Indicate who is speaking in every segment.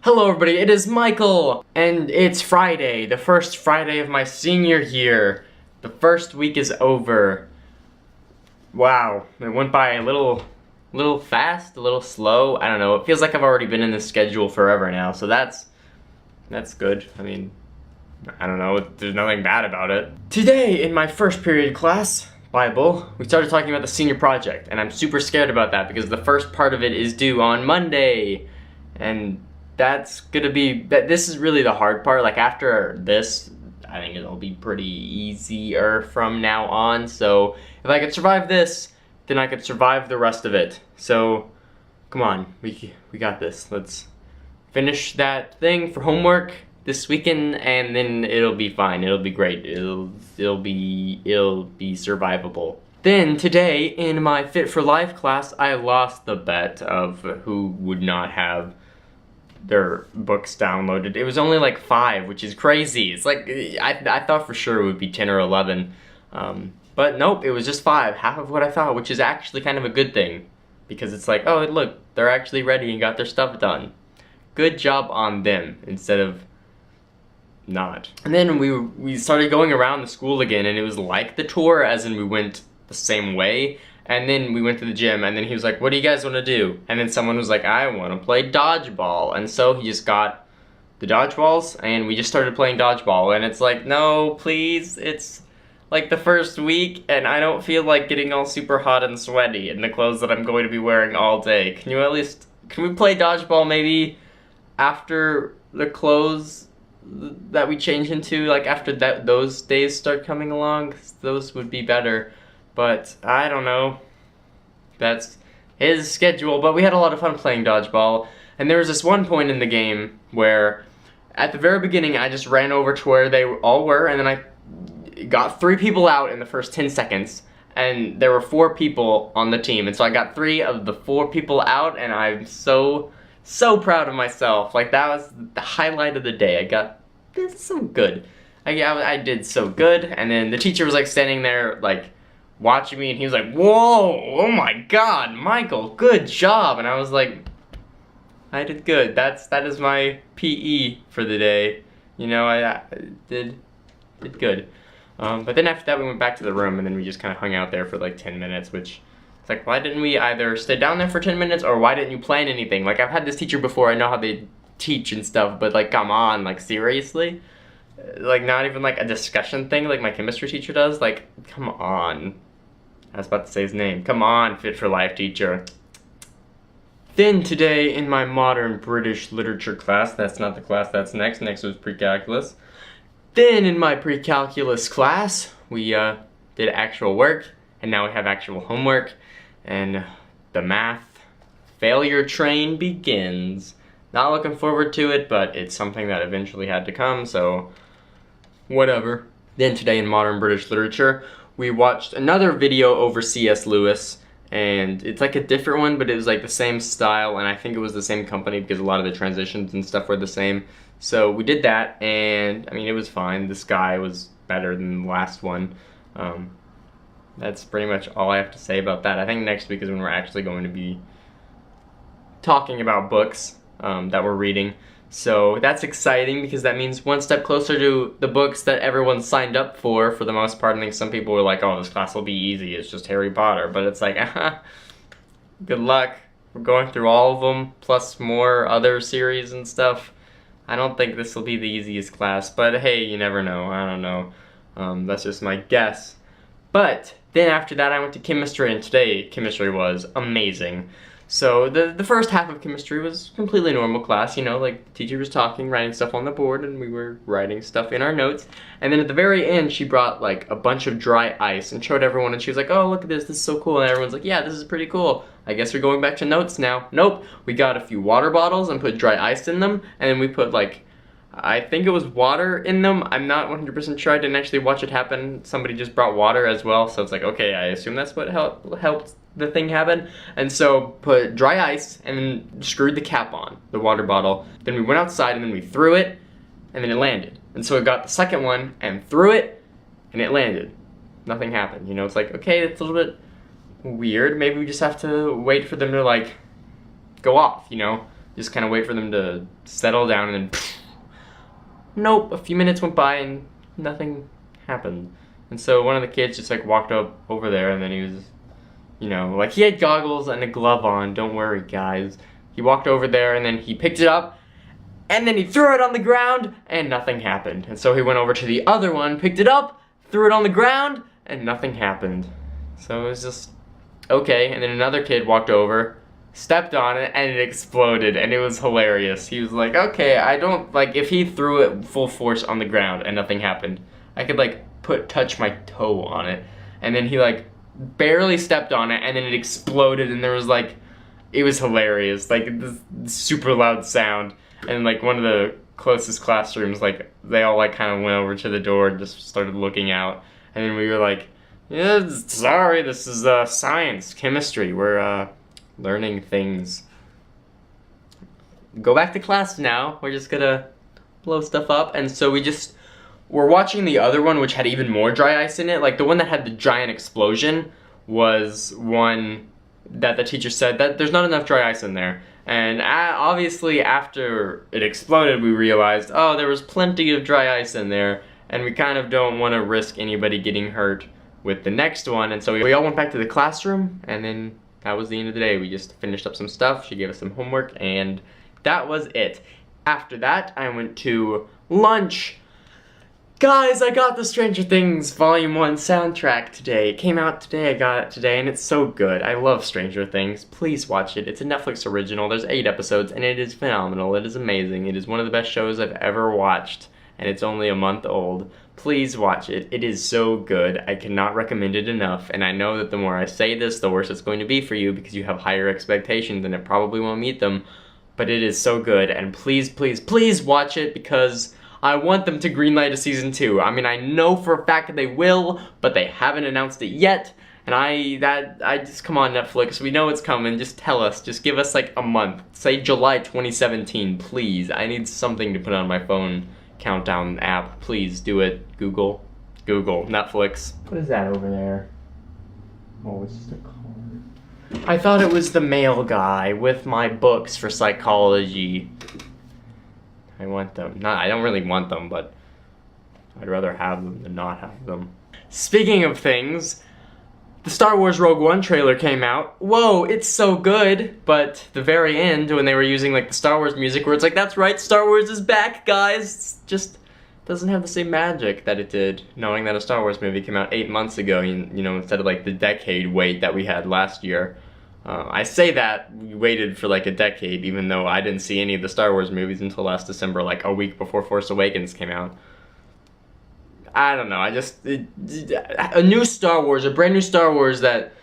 Speaker 1: Hello everybody, it is Michael! And it's Friday, the first Friday of my senior year. The first week is over. Wow, it went by a little fast, a little slow. I don't know, it feels like I've already been in this schedule forever now, so that's good. I mean, I don't know, there's nothing bad about it. Today, in my first period class, Bible, we started talking about the senior project, and I'm super scared about that because the first part of it is due on Monday. And that's gonna be, this is really the hard part. Like after this, I think it'll be pretty easier from now on. So if I could survive this, then I could survive the rest of it. So come on, we got this. Let's finish that thing for homework this weekend, and then it'll be fine. It'll be great. It'll be survivable. Then today in my Fit for Life class, I lost the bet of who would not have their books downloaded. It was only like 5, which is crazy. It's like I thought for sure it would be 10 or 11, but nope, it was just 5, half of what I thought, which is actually kind of a good thing because it's like, oh look, they're actually ready and got their stuff done. Good job on them instead of not. And then we started going around the school again, and it was like the tour, as in we went the same way. And then we went to the gym, and then he was like, what do you guys want to do? And then someone was like, I want to play dodgeball. And so he just got the dodgeballs, and we just started playing dodgeball. And it's like, no, please, it's like the first week, and I don't feel like getting all super hot and sweaty in the clothes that I'm going to be wearing all day. Can we play dodgeball maybe after the clothes that we change into, like after those days start coming along? Those would be better. But I don't know, that's his schedule. But we had a lot of fun playing dodgeball, and there was this one point in the game where at the very beginning I just ran over to where they all were, and then I got 3 people out in the first 10 seconds, and there were 4 people on the team, and so I got 3 of the 4 people out, and I'm so proud of myself. Like, that was the highlight of the day. It's so good. I did so good. And then the teacher was like standing there like watching me, and he was like, whoa, oh my god, Michael, good job. And I was like, I did good. That is my PE for the day. You know, I did good. But then after that we went back to the room, and then we just kind of hung out there for like 10 minutes, which it's like, why didn't we either stay down there for 10 minutes, or why didn't you plan anything? Like, I've had this teacher before, I know how they teach and stuff, but like, come on, like seriously? Like, not even like a discussion thing like my chemistry teacher does? Like, come on. I was about to say his name. Come on, Fit for Life teacher. Then today in my modern British literature class, that's not the class that's next was pre-calculus. Then in my pre-calculus class, we did actual work, and now we have actual homework, and the math failure train begins. Not looking forward to it, but it's something that eventually had to come, so whatever. Then today in modern British literature, we watched another video over C.S. Lewis, and it's like a different one, but it was like the same style, and I think it was the same company because a lot of the transitions and stuff were the same. So we did that, and I mean, it was fine. This guy was better than the last one. That's pretty much all I have to say about that. I think next week is when we're actually going to be talking about books that we're reading. So that's exciting because that means one step closer to the books that everyone signed up for the most part. I think some people were like, oh, this class will be easy, it's just Harry Potter. But it's like, good luck. We're going through all of them, plus more other series and stuff. I don't think this will be the easiest class, but hey, you never know. I don't know. That's just my guess. But then after that, I went to chemistry, and today chemistry was amazing. So the first half of chemistry was completely normal class, you know, like the teacher was talking, writing stuff on the board, and we were writing stuff in our notes. And then at the very end, she brought like a bunch of dry ice and showed everyone, and she was like, oh, look at this is so cool. And everyone's like, yeah, this is pretty cool. I guess we're going back to notes now. Nope, we got a few water bottles and put dry ice in them, and then we put like, I think it was water in them. I'm not 100% sure. I didn't actually watch it happen. Somebody just brought water as well, so it's like, okay, I assume that's what helped the thing happen. And so put dry ice and then screwed the cap on the water bottle. Then we went outside, and then we threw it, and then it landed. And so we got the second one and threw it, and it landed. Nothing happened. You know, it's like, okay, it's a little bit weird. Maybe we just have to wait for them to like go off, you know? just kind of wait for them to settle down, and then nope, a few minutes went by and nothing happened. And so one of the kids just like walked up over there, and then he was, you know, like he had goggles and a glove on, don't worry guys. He walked over there and then he picked it up and then he threw it on the ground and nothing happened. And so he went over to the other one, picked it up, threw it on the ground, and nothing happened. So it was just okay. And then another kid walked over, stepped on it, and it exploded, and it was hilarious. He was like, okay, I don't, like, if he threw it full force on the ground and nothing happened, I could, like, touch my toe on it. And then he, like, barely stepped on it, and then it exploded, and there was, like, it was hilarious. Like, this super loud sound. And, like, one of the closest classrooms, like, they all, like, kind of went over to the door and just started looking out. And then we were like, yeah, sorry, this is, science, chemistry. We're, learning things. Go back to class now. We're just gonna blow stuff up. And so we're watching the other one, which had even more dry ice in it. Like, the one that had the giant explosion was one that the teacher said that there's not enough dry ice in there. And obviously after it exploded, we realized, oh, there was plenty of dry ice in there, and we kind of don't want to risk anybody getting hurt with the next one. And so we all went back to the classroom, and then that was the end of the day. We just finished up some stuff, she gave us some homework, and that was it. After that, I went to lunch. Guys, I got the Stranger Things Volume 1 soundtrack today. It came out today, I got it today, and it's so good. I love Stranger Things. Please watch it. It's a Netflix original. There's 8 episodes, and it is phenomenal. It is amazing. It is one of the best shows I've ever watched, and it's only a month old. Please watch it. It is so good. I cannot recommend it enough, and I know that the more I say this, the worse it's going to be for you because you have higher expectations and it probably won't meet them, but it is so good, and please, please, please watch it because I want them to greenlight a season 2. I mean, I know for a fact that they will, but they haven't announced it yet, and I just, come on Netflix, we know it's coming, just tell us, just give us like a month, say July 2017, please. I need something to put on my phone countdown app, please do it. Google, Netflix. What is that over there? Oh, it's just a card. I thought it was the mail guy with my books for psychology. I want them. I don't really want them, but I'd rather have them than not have them. Speaking of things, the Star Wars Rogue One trailer came out. Whoa, it's so good, but the very end, when they were using like the Star Wars music, where it's like, that's right, Star Wars is back, guys, it just doesn't have the same magic that it did, knowing that a Star Wars movie came out 8 months ago, you know, instead of like the decade wait that we had last year. I say that we waited for like a decade, even though I didn't see any of the Star Wars movies until last December, like a week before Force Awakens came out. I don't know, a new Star Wars, a brand new Star Wars that,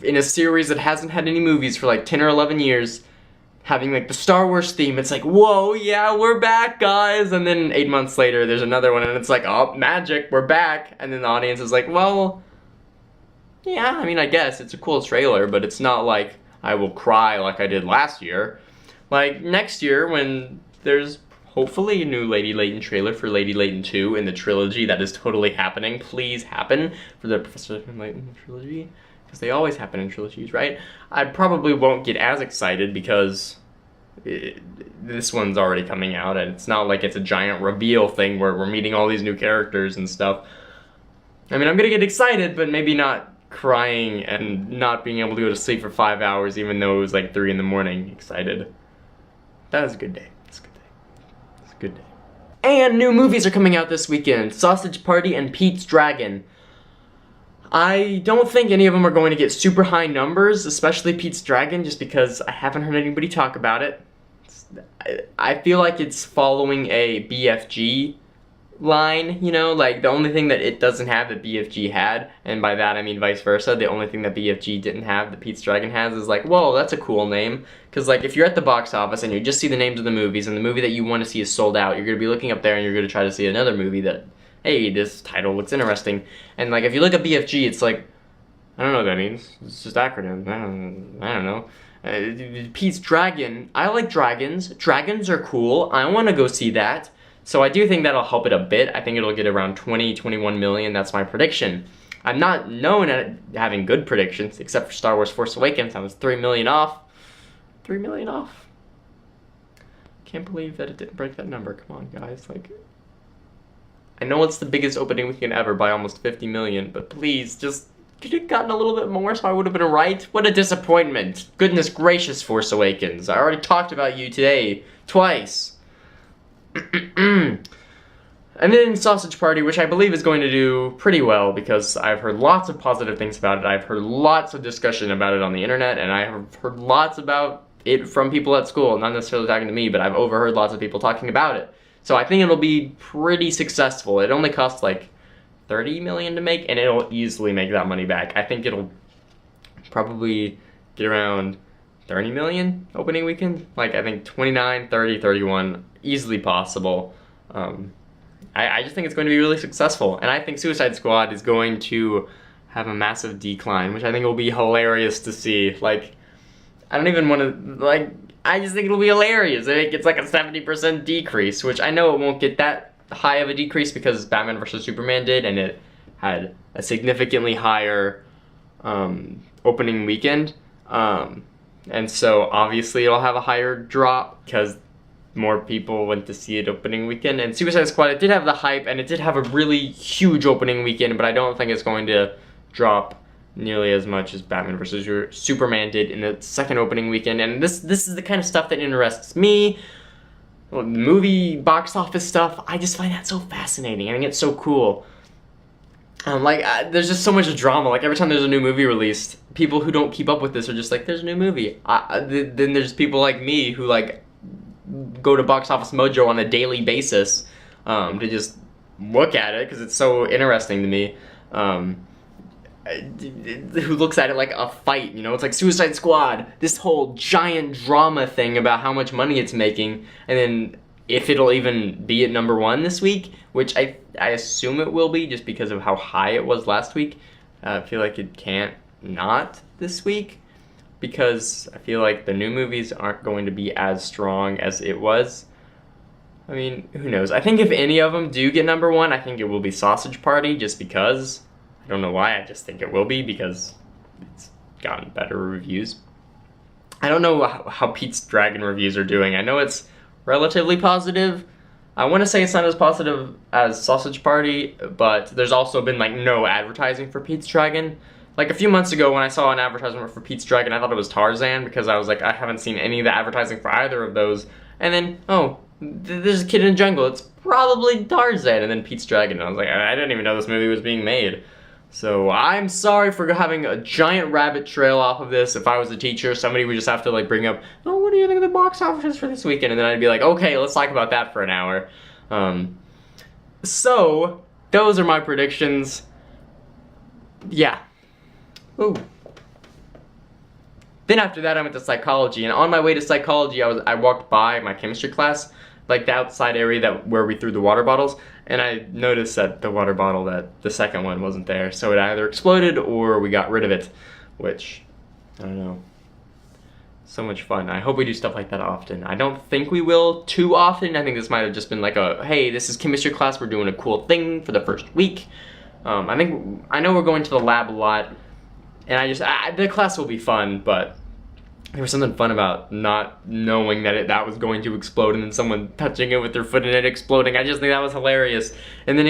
Speaker 1: in a series that hasn't had any movies for like 10 or 11 years, having like the Star Wars theme, it's like, whoa, yeah, we're back, guys, and then 8 months later, there's another one, and it's like, oh, magic, we're back, and then the audience is like, well, yeah, I mean, I guess, it's a cool trailer, but it's not like I will cry like I did last year. Like, next year, when there's hopefully a new Lady Layton trailer for Lady Layton 2 in the trilogy that is totally happening. Please happen for the Professor Layton trilogy, because they always happen in trilogies, right? I probably won't get as excited because this one's already coming out, and it's not like it's a giant reveal thing where we're meeting all these new characters and stuff. I mean, I'm gonna get excited, but maybe not crying and not being able to go to sleep for 5 hours even though it was like 3 in the morning excited. That was a good day. Good day. And new movies are coming out this weekend. Sausage Party and Pete's Dragon. I don't think any of them are going to get super high numbers, especially Pete's Dragon, just because I haven't heard anybody talk about it. I feel like it's following a BFG line, you know, like the only thing that it doesn't have that BFG had, and by that I mean vice versa, the only thing that BFG didn't have that Pete's Dragon has is like, whoa, that's a cool name, because like if you're at the box office and you just see the names of the movies and the movie that you want to see is sold out, you're going to be looking up there and you're going to try to see another movie that, hey, this title looks interesting, and like if you look at BFG, it's like, I don't know what that means, it's just acronyms, I don't know. Pete's Dragon, I like dragons are cool, I want to go see that. So I do think that'll help it a bit. I think it'll get around 21 million. That's my prediction. I'm not known at having good predictions, except for Star Wars Force Awakens. I was 3 million off. 3 million off. can't believe that it didn't break that number. Come on, guys. Like, I know it's the biggest opening weekend ever by almost 50 million, but please, just could it have gotten a little bit more so I would have been right? What a disappointment. Goodness gracious, Force Awakens. I already talked about you today. Twice. And then Sausage Party, which I believe is going to do pretty well because I've heard lots of positive things about it. I've heard lots of discussion about it on the internet, and I have heard lots about it from people at school. Not necessarily talking to me, but I've overheard lots of people talking about it. So I think it'll be pretty successful. It only costs like 30 million to make, and it'll easily make that money back. I think it'll probably get around 30 million opening weekend. Like, I think 29, 30, 31, easily possible. I just think it's going to be really successful, and I think Suicide Squad is going to have a massive decline, which I think will be hilarious to see. Like, I don't even want to, like, I just think it'll be hilarious if it gets like a 70% decrease, which I know it won't get that high of a decrease because Batman vs. Superman did, and it had a significantly higher opening weekend. And so obviously it'll have a higher drop because more people went to see it opening weekend. And Suicide Squad, it did have the hype and it did have a really huge opening weekend, but I don't think it's going to drop nearly as much as Batman vs. Superman did in the second opening weekend. And this is the kind of stuff that interests me. Well, the movie box office stuff, I just find that so fascinating. I think it's so cool. There's just so much drama. Like, every time there's a new movie released, people who don't keep up with this are just like, there's a new movie. Then there's people like me who, like, go to Box Office Mojo on a daily basis to just look at it because it's so interesting to me. Who looks at it like a fight, you know? It's like Suicide Squad, this whole giant drama thing about how much money it's making, and then if it'll even be at number one this week, which I assume it will be just because of how high it was last week. I feel like it can't not this week because I feel like the new movies aren't going to be as strong as it was. I mean, who knows? I think if any of them do get number one, I think it will be Sausage Party just because. I don't know why, I just think it will be because it's gotten better reviews. I don't know how Pete's Dragon reviews are doing. I know it's relatively positive. I want to say it's not as positive as Sausage Party, but there's also been like no advertising for Pete's Dragon. Like a few months ago when I saw an advertisement for Pete's Dragon, I thought it was Tarzan because I was like, I haven't seen any of the advertising for either of those. And then, oh, there's a kid in the jungle. It's probably Tarzan. And then Pete's Dragon. And I was like, I didn't even know this movie was being made. So I'm sorry for having a giant rabbit trail off of this. If I was a teacher, somebody would just have to like bring up, oh, what do you think of the box office for this weekend? And then I'd be like, okay, let's talk about that for an hour. So those are my predictions. Yeah. Ooh. Then after that, I went to psychology, and on my way to psychology, I walked by my chemistry class, like the outside area where we threw the water bottles, and I noticed that the water bottle, that the second one wasn't there, so it either exploded or we got rid of it, which, I don't know. So much fun. I hope we do stuff like that often. I don't think we will too often. I think this might have just been like a, hey, this is chemistry class, we're doing a cool thing for the first week. I know we're going to the lab a lot, and the class will be fun, but there was something fun about not knowing that that was going to explode and then someone touching it with their foot and it exploding. I just think that was hilarious. And then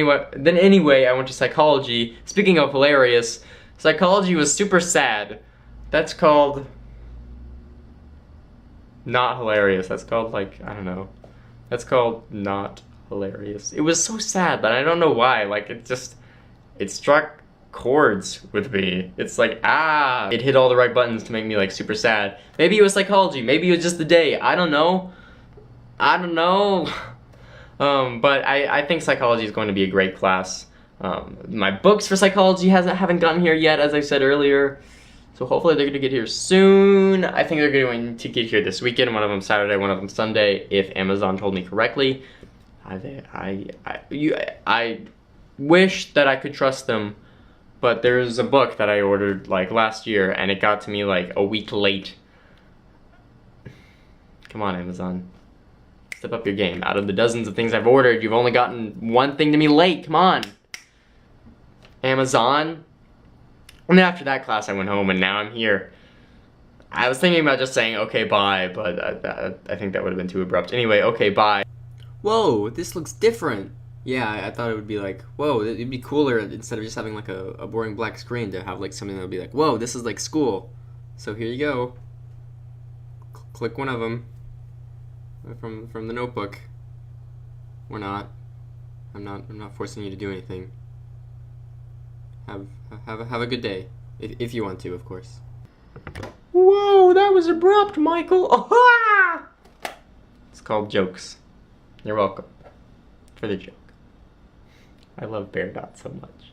Speaker 1: anyway, I went to psychology. Speaking of hilarious, psychology was super sad. That's called not hilarious. That's called like, I don't know. That's called not hilarious. It was so sad, but I don't know why. Like it struck chords with me. It's like, it hit all the right buttons to make me like super sad. Maybe it was psychology, maybe it was just the day, I don't know. But I think psychology is going to be a great class. My books for psychology haven't gotten here yet, as I said earlier, so hopefully they're going to get here soon. I think they're going to get here this weekend, one of them Saturday, one of them Sunday, if Amazon told me correctly. I wish that I could trust them. But there's a book that I ordered like last year and it got to me like a week late. Come on, Amazon. Step up your game. Out of the dozens of things I've ordered, you've only gotten one thing to me late. Come on. Amazon. And then after that class I went home and now I'm here. I was thinking about just saying okay bye, but I think that would have been too abrupt. Anyway, okay bye. Whoa, this looks different. Yeah, I thought it would be like, whoa, it'd be cooler instead of just having like a boring black screen to have like something that would be like, whoa, this is like school. So here you go. Click one of them from the notebook. Or not. I'm not forcing you to do anything. Have a good day, if you want to, of course. Whoa, that was abrupt, Michael. Oh, it's called jokes. You're welcome for the joke. I love Bear Dot so much.